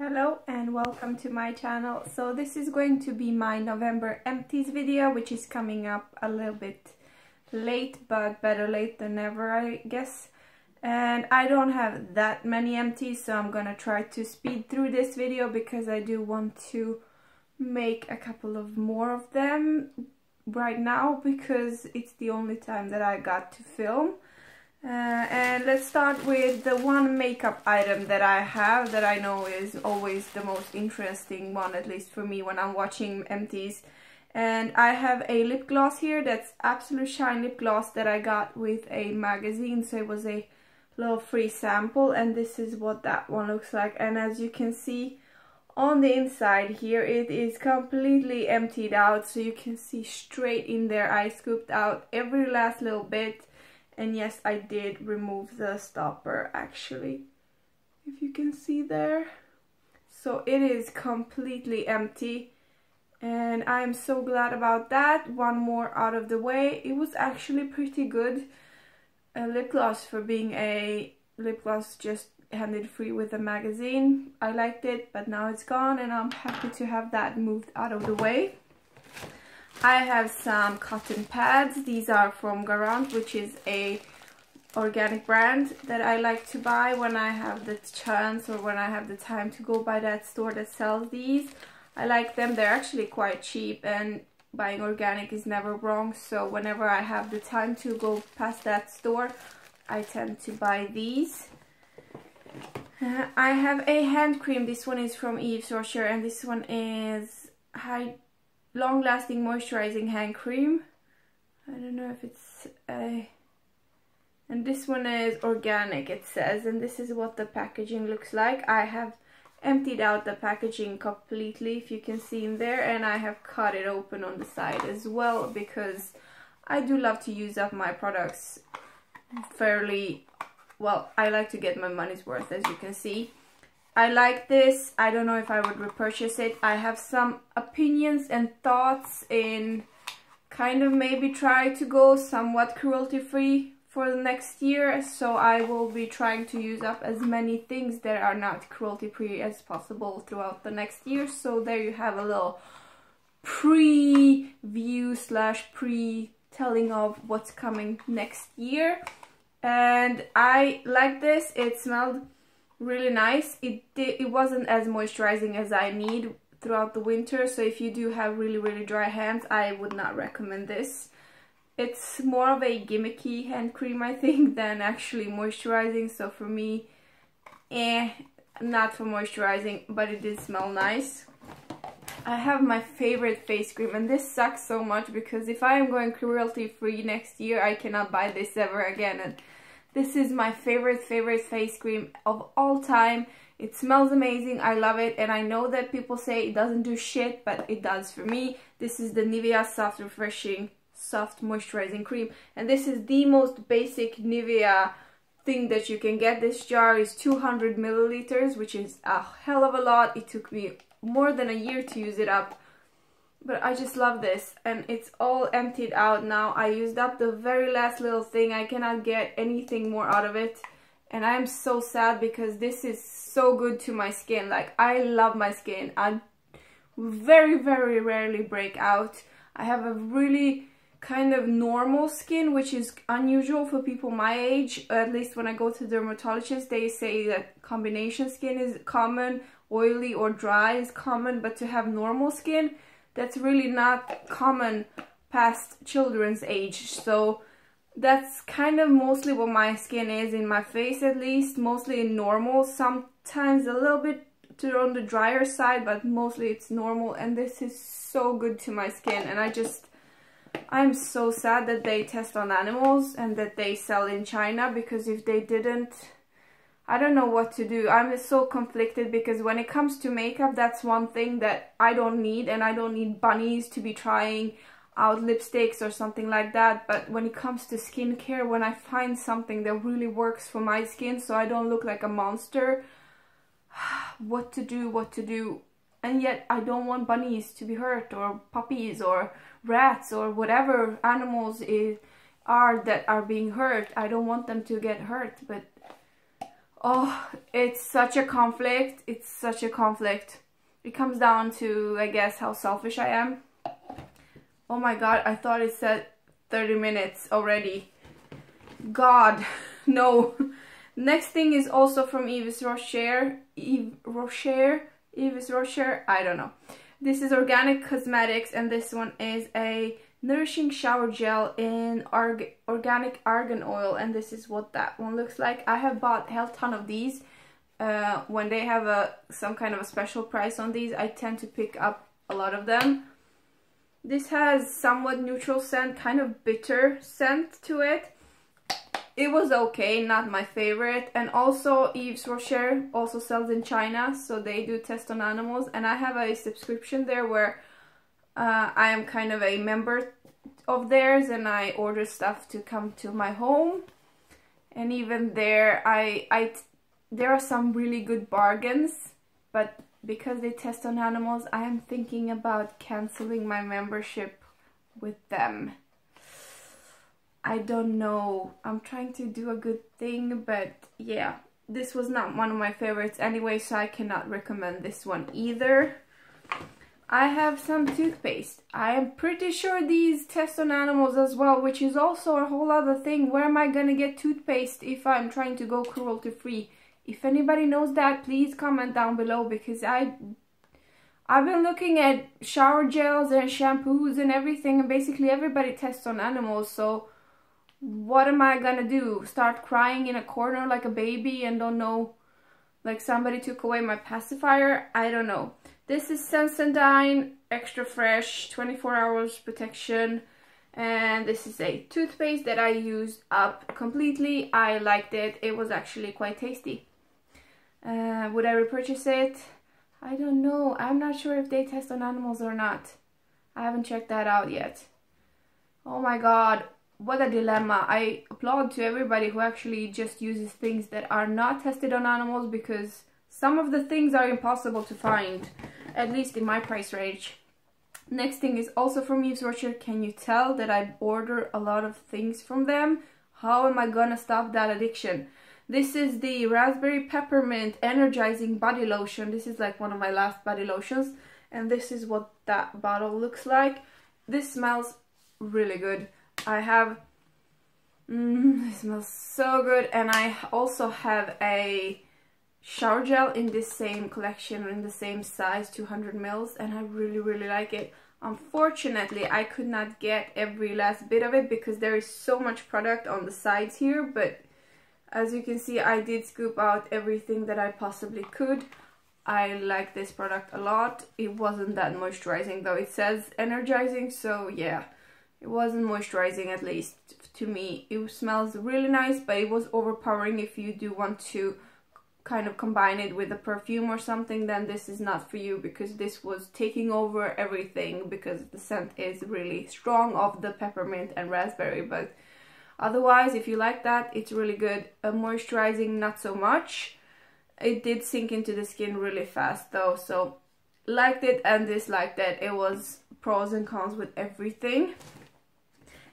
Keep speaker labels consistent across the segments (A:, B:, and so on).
A: Hello and welcome to my channel. So this is going to be my November empties video, which is coming up a little bit late, but better late than never, I guess. And I don't have that many empties, so I'm gonna try to speed through this video because I do want to make a couple of more of them right now because it's the only time that I got to film. And let's start with the one makeup item that I have that I know is always the most interesting one, at least for me when I'm watching empties. And I have a lip gloss here that's Absolute Shine lip gloss that I got with a magazine, so it was a little free sample, and this is what that one looks like. And as you can see on the inside here, it is completely emptied out, so you can see straight in there. I scooped out every last little bit. And yes, I did remove the stopper, actually, if you can see there. So it is completely empty, and I'm so glad about that. One more out of the way. It was actually pretty good lip gloss for being a lip gloss just handed free with a magazine. I liked it, but now it's gone, and I'm happy to have that moved out of the way. I have some cotton pads. These are from Garant, which is a organic brand that I like to buy when I have the chance or when I have the time to go by that store that sells these. I like them. They're actually quite cheap, and buying organic is never wrong. So whenever I have the time to go past that store, I tend to buy these. I have a hand cream. This one is from Yves Rocher, and this one is long-lasting moisturizing hand cream. I don't know if it's a... And this one is organic, it says, and this is what the packaging looks like. I have emptied out the packaging completely, if you can see in there, and I have cut it open on the side as well because I do love to use up my products fairly well. I like to get my money's worth, as you can see. I like this. I don't know if I would repurchase it. I have some opinions and thoughts in kind of maybe try to go somewhat cruelty-free for the next year. So I will be trying to use up as many things that are not cruelty-free as possible throughout the next year. So there you have a little preview / pre-telling of what's coming next year. And I like this. It smelled really nice. It wasn't as moisturizing as I need throughout the winter, so if you do have really dry hands, I would not recommend this. It's more of a gimmicky hand cream, I think, than actually moisturizing, so for me, not for moisturizing, but it did smell nice. I have my favorite face cream, and this sucks so much because if I am going cruelty free next year, I cannot buy this ever again. And this is my favorite face cream of all time. It smells amazing. I love it. And I know that people say it doesn't do shit, but it does for me. This is the Nivea Soft Refreshing Soft Moisturizing Cream. And this is the most basic Nivea thing that you can get. This jar is 200 milliliters, which is a hell of a lot. It took me more than a year to use it up. But I just love this, and it's all emptied out now. I used up the very last little thing. I cannot get anything more out of it, and I'm so sad because this is so good to my skin. Like, I love my skin. I very rarely break out. I have a really kind of normal skin, which is unusual for people my age. At least when I go to dermatologists, they say that combination skin is common, oily or dry is common, but to have normal skin, that's really not common past children's age. So that's kind of mostly what my skin is, in my face at least, mostly normal, sometimes a little bit on the drier side, but mostly it's normal. And this is so good to my skin, and I'm so sad that they test on animals and that they sell in China, because if they didn't, I don't know what to do. I'm so conflicted because when it comes to makeup, that's one thing that I don't need, and I don't need bunnies to be trying out lipsticks or something like that. But when it comes to skincare, when I find something that really works for my skin so I don't look like a monster, what to do? And yet I don't want bunnies to be hurt, or puppies or rats or whatever animals are that are being hurt. I don't want them to get hurt, but Oh, it's such a conflict. It's such a conflict. It comes down to, I guess, how selfish I am. Oh my god, I thought it said 30 minutes already. God, no. Next thing is also from Yves Rocher. Yves Rocher, I don't know. This is organic cosmetics, and this one is a nourishing shower gel in organic argan oil, and this is what that one looks like. I have bought a hell ton of these. When they have some kind of a special price on these, I tend to pick up a lot of them. This has somewhat neutral scent, kind of bitter scent to it. It was okay, not my favorite. And also Yves Rocher also sells in China, so they do test on animals, and I have a subscription there where I am kind of a member of theirs, and I order stuff to come to my home. And even there, there are some really good bargains, but because they test on animals, I am thinking about canceling my membership with them. I don't know. I'm trying to do a good thing, but yeah, this was not one of my favorites anyway, so I cannot recommend this one either. I have some toothpaste. I am pretty sure these test on animals as well, which is also a whole other thing. Where am I gonna get toothpaste if I'm trying to go cruelty free? If anybody knows that, please comment down below, because I've been looking at shower gels and shampoos and everything, and basically everybody tests on animals, so what am I gonna do? Start crying in a corner like a baby and don't know, like somebody took away my pacifier? I don't know. This is Sensodyne Extra Fresh 24 hours protection, and this is a toothpaste that I used up completely. I liked it. It was actually quite tasty. Would I repurchase it? I don't know. I'm not sure if they test on animals or not. I haven't checked that out yet. Oh my god, what a dilemma. I applaud to everybody who actually just uses things that are not tested on animals, because some of the things are impossible to find, at least in my price range. Next thing is also from Yves Rocher. Can you tell that I order a lot of things from them? How am I gonna stop that addiction? This is the Raspberry Peppermint Energizing Body Lotion. This is like one of my last body lotions, and this is what that bottle looks like. This smells really good. I have, it smells so good, and I also have a shower gel in this same collection, in the same size, 200 mils, and I really like it. Unfortunately, I could not get every last bit of it because there is so much product on the sides here, but as you can see, I did scoop out everything that I possibly could. I like this product a lot. It wasn't that moisturizing though. It says energizing, so yeah, it wasn't moisturizing, at least to me. It smells really nice, but it was overpowering. If you do want to kind of combine it with a perfume or something, then this is not for you, because this was taking over everything, because the scent is really strong of the peppermint and raspberry. But otherwise, if you like that, it's really good. Moisturizing, not so much. It did sink into the skin really fast though, so liked it and disliked it. It was pros and cons with everything.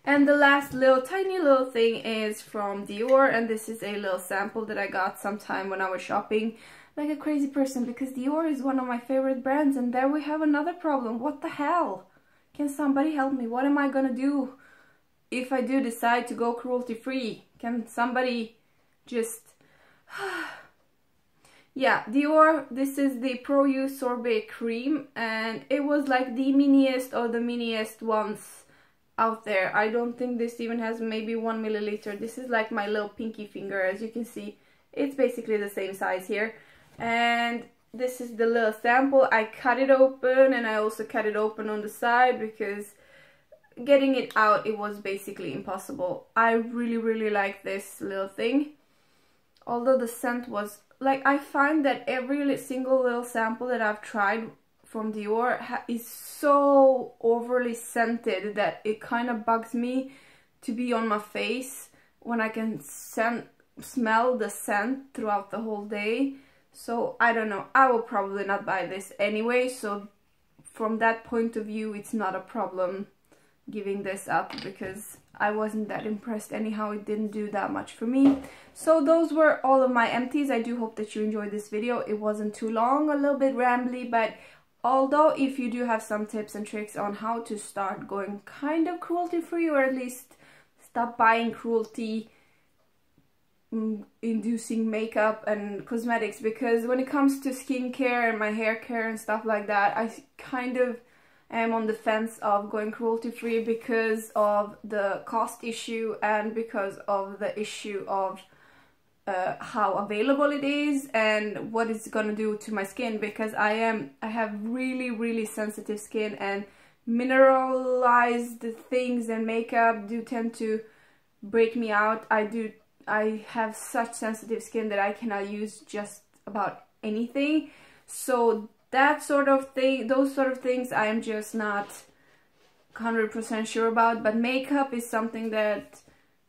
A: And the last tiny little thing is from Dior, and this is a little sample that I got sometime when I was shopping like a crazy person, because Dior is one of my favorite brands, and there we have another problem. What the hell? Can somebody help me? What am I gonna do if I do decide to go cruelty free? Can somebody just... Yeah, Dior, this is the Pro Use Sorbet Cream, and it was like the miniest of the miniest ones out there. I don't think this even has maybe 1 milliliter. This is like my little pinky finger. As you can see, it's basically the same size here. And this is the little sample. I cut it open, and I also cut it open on the side because getting it out, it was basically impossible. I really like this little thing. Although the scent was like, I find that every single little sample that I've tried from Dior is so overly scented that it kind of bugs me to be on my face when I can smell the scent throughout the whole day. So I don't know, I will probably not buy this anyway, so from that point of view it's not a problem giving this up because I wasn't that impressed anyhow. It didn't do that much for me. So those were all of my empties. I do hope that you enjoyed this video. It wasn't too long, a little bit rambly, but although if you do have some tips and tricks on how to start going kind of cruelty free, or at least stop buying cruelty inducing makeup and cosmetics, because when it comes to skincare and my hair care and stuff like that, I kind of am on the fence of going cruelty free because of the cost issue and because of the issue of how available it is and what it's gonna do to my skin, because I have really sensitive skin, and mineralized things and makeup do tend to break me out. I have such sensitive skin that I cannot use just about anything. So that sort of thing, those sort of things, I am just not 100% sure about. But makeup is something that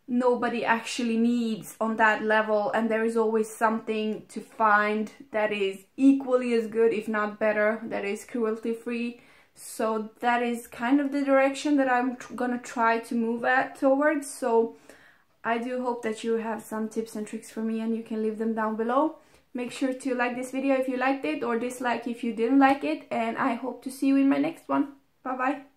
A: nobody actually needs on that level, and there is always something to find that is equally as good, if not better, that is cruelty free. So that is kind of the direction that I'm gonna try to move towards. So I do hope that you have some tips and tricks for me, and you can leave them down below. Make sure to like this video if you liked it, or dislike if you didn't like it, and I hope to see you in my next one. Bye bye.